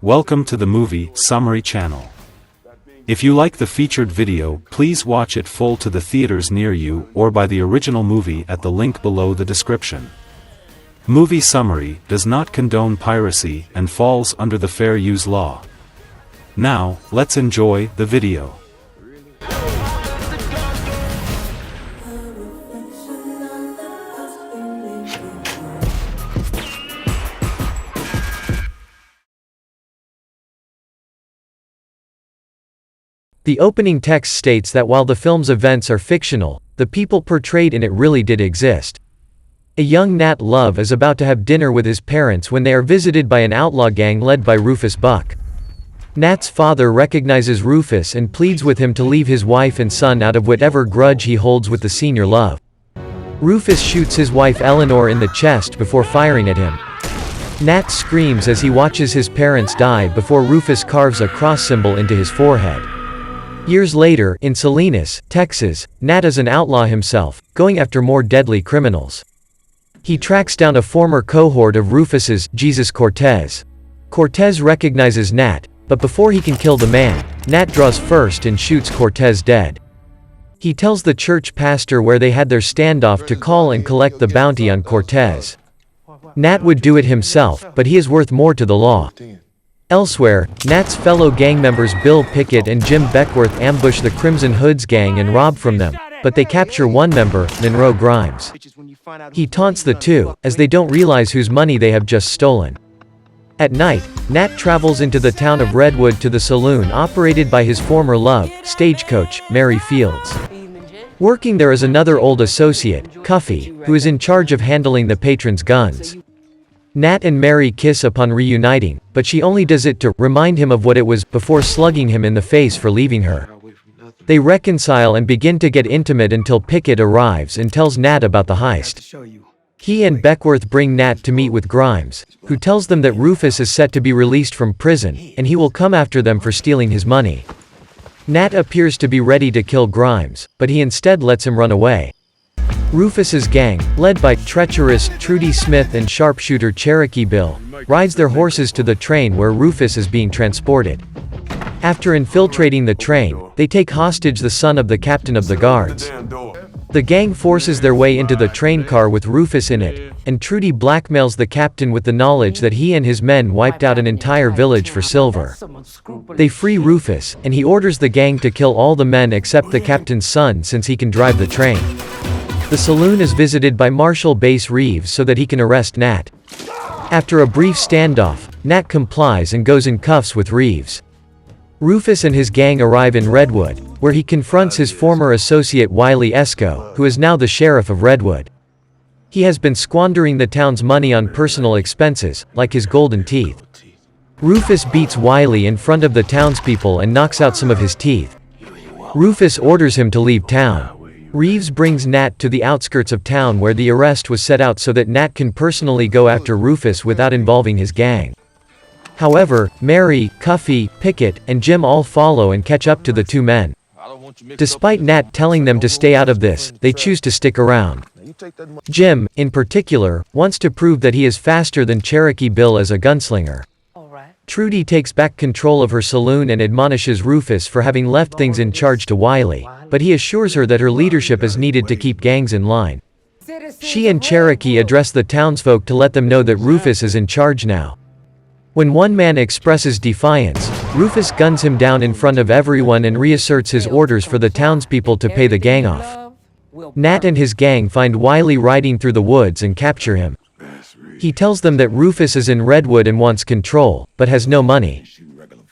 Welcome to the Movie Summary channel. If you like the featured video, please watch it full to the theaters near you or by the original movie at the link below the description. Movie Summary does not condone piracy and falls under the fair use law. Now, let's enjoy the video. The opening text states that while the film's events are fictional, the people portrayed in it really did exist. A young Nat Love is about to have dinner with his parents when they are visited by an outlaw gang led by Rufus Buck. Nat's father recognizes Rufus and pleads with him to leave his wife and son out of whatever grudge he holds with the senior Love. Rufus shoots his wife Eleanor in the chest before firing at him. Nat screams as he watches his parents die before Rufus carves a cross symbol into his forehead. Years later, in Salinas, Texas, Nat is an outlaw himself, going after more deadly criminals. He tracks down a former cohort of Rufus's, Jesus Cortez. Cortez recognizes Nat, but before he can kill the man, Nat draws first and shoots Cortez dead. He tells the church pastor where they had their standoff to call and collect the bounty on Cortez. Nat would do it himself, but he is worth more to the law. Elsewhere, Nat's fellow gang members Bill Pickett and Jim Beckworth ambush the Crimson Hoods gang and rob from them, but they capture one member, Monroe Grimes. He taunts the two, as they don't realize whose money they have just stolen. At night, Nat travels into the town of Redwood to the saloon operated by his former love, stagecoach, Mary Fields. Working there is another old associate, Cuffy, who is in charge of handling the patrons' guns. Nat and Mary kiss upon reuniting, but she only does it to remind him of what it was before slugging him in the face for leaving her. They reconcile and begin to get intimate until Pickett arrives and tells Nat about the heist. He and Beckworth bring Nat to meet with Grimes, who tells them that Rufus is set to be released from prison, and he will come after them for stealing his money. Nat appears to be ready to kill Grimes, but he instead lets him run away. Rufus's gang, led by treacherous Trudy Smith and sharpshooter Cherokee Bill, rides their horses to the train where Rufus is being transported. After infiltrating the train, they take hostage the son of the captain of the guards. The gang forces their way into the train car with Rufus in it, and Trudy blackmails the captain with the knowledge that he and his men wiped out an entire village for silver. They free Rufus, and he orders the gang to kill all the men except the captain's son since he can drive the train. The saloon is visited by Marshal Bass Reeves so that he can arrest Nat. After a brief standoff, Nat complies and goes in cuffs with Reeves. Rufus and his gang arrive in Redwood, where he confronts his former associate Wiley Esco, who is now the sheriff of Redwood. He has been squandering the town's money on personal expenses, like his golden teeth. Rufus beats Wiley in front of the townspeople and knocks out some of his teeth. Rufus orders him to leave town. Reeves brings Nat to the outskirts of town where the arrest was set out so that Nat can personally go after Rufus without involving his gang. However, Mary, Cuffy, Pickett, and Jim all follow and catch up to the two men. Despite Nat telling them to stay out of this, they choose to stick around. Jim, in particular, wants to prove that he is faster than Cherokee Bill as a gunslinger. Trudy takes back control of her saloon and admonishes Rufus for having left things in charge to Wiley, but he assures her that her leadership is needed to keep gangs in line. She and Cherokee address the townsfolk to let them know that Rufus is in charge now. When one man expresses defiance, Rufus guns him down in front of everyone and reasserts his orders for the townspeople to pay the gang off. Nat and his gang find Wiley riding through the woods and capture him. He tells them that Rufus is in Redwood and wants control, but has no money.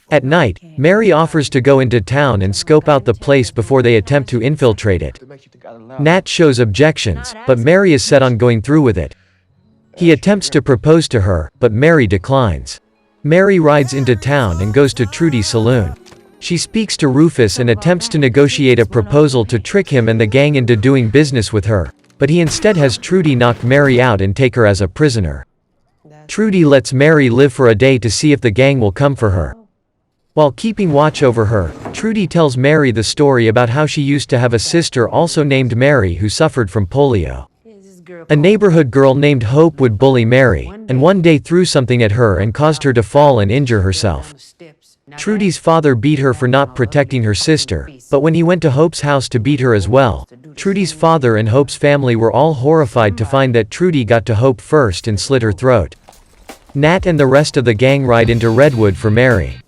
At night, Mary offers to go into town and scope out the place before they attempt to infiltrate it. Nat shows objections, but Mary is set on going through with it. He attempts to propose to her, but Mary declines. Mary rides into town and goes to Trudy's saloon. She speaks to Rufus and attempts to negotiate a proposal to trick him and the gang into doing business with her, but he instead has Trudy knock Mary out and take her as a prisoner. Trudy lets Mary live for a day to see if the gang will come for her. While keeping watch over her, Trudy tells Mary the story about how she used to have a sister also named Mary who suffered from polio. A neighborhood girl named Hope would bully Mary, and one day threw something at her and caused her to fall and injure herself. Trudy's father beat her for not protecting her sister, but when he went to Hope's house to beat her as well, Trudy's father and Hope's family were all horrified to find that Trudy got to Hope first and slit her throat. Nat and the rest of the gang ride into Redwood for Mary.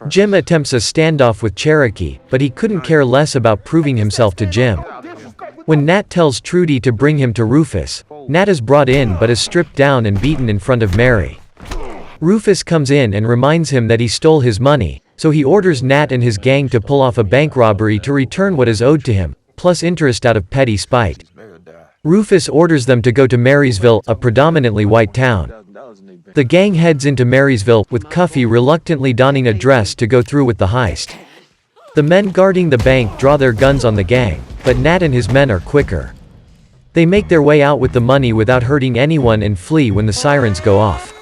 Jim attempts a standoff with Cherokee, but he couldn't care less about proving himself to Jim. When Nat tells Trudy to bring him to Rufus, Nat is brought in but is stripped down and beaten in front of Mary. Rufus comes in and reminds him that he stole his money, so he orders Nat and his gang to pull off a bank robbery to return what is owed to him, plus interest out of petty spite. Rufus orders them to go to Marysville, a predominantly white town. The gang heads into Marysville, with Cuffy reluctantly donning a dress to go through with the heist. The men guarding the bank draw their guns on the gang, but Nat and his men are quicker. They make their way out with the money without hurting anyone and flee when the sirens go off.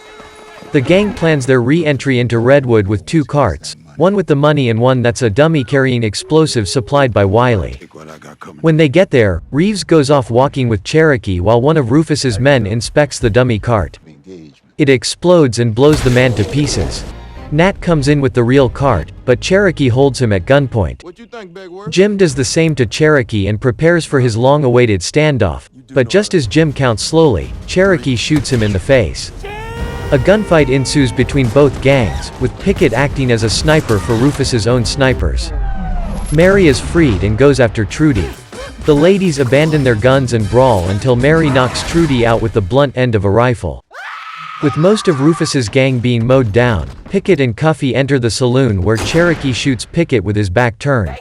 The gang plans their re-entry into Redwood with 2 carts, one with the money and one that's a dummy carrying explosives supplied by Wiley. When they get there, Reeves goes off walking with Cherokee while one of Rufus's men inspects the dummy cart. It explodes and blows the man to pieces. Nat comes in with the real cart, but Cherokee holds him at gunpoint. Jim does the same to Cherokee and prepares for his long-awaited standoff, but just as Jim counts slowly, Cherokee shoots him in the face. A gunfight ensues between both gangs, with Pickett acting as a sniper for Rufus's own snipers. Mary is freed and goes after Trudy. The ladies abandon their guns and brawl until Mary knocks Trudy out with the blunt end of a rifle. With most of Rufus's gang being mowed down, Pickett and Cuffy enter the saloon where Cherokee shoots Pickett with his back turned.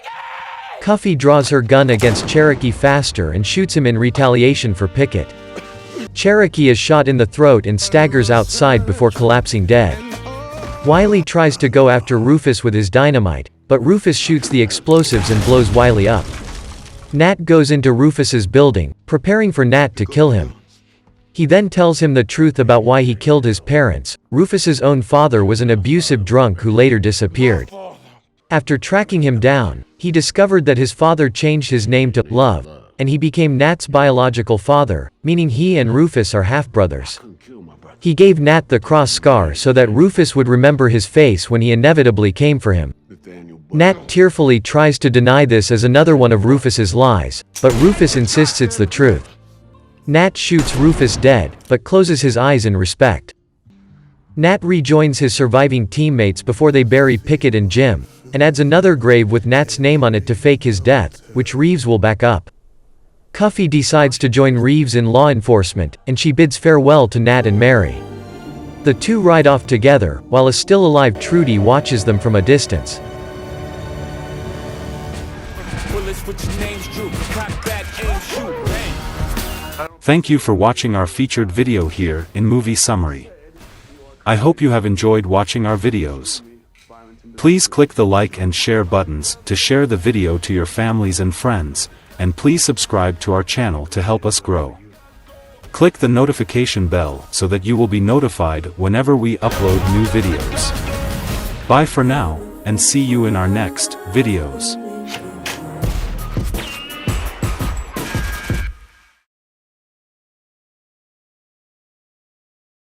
Cuffy draws her gun against Cherokee faster and shoots him in retaliation for Pickett. Cherokee is shot in the throat and staggers outside before collapsing dead. Wiley tries to go after Rufus with his dynamite, but Rufus shoots the explosives and blows Wiley up. Nat goes into Rufus's building, preparing for Nat to kill him. He then tells him the truth about why he killed his parents. Rufus's own father was an abusive drunk who later disappeared. After tracking him down, he discovered that his father changed his name to Love, and he became Nat's biological father, meaning he and Rufus are half-brothers. He gave Nat the cross scar so that Rufus would remember his face when he inevitably came for him. Nat tearfully tries to deny this as another one of Rufus's lies, but Rufus insists it's the truth. Nat shoots Rufus dead, but closes his eyes in respect. Nat rejoins his surviving teammates before they bury Pickett and Jim, and adds another grave with Nat's name on it to fake his death, which Reeves will back up. Cuffy decides to join Reeves in law enforcement, and she bids farewell to Nat and Mary. The two ride off together, while a still-alive Trudy watches them from a distance. Thank you for watching our featured video here in Movie Summary. I hope you have enjoyed watching our videos. Please click the like and share buttons to share the video to your families and friends, and please subscribe to our channel to help us grow. Click the notification bell so that you will be notified whenever we upload new videos. Bye for now, and see you in our next videos.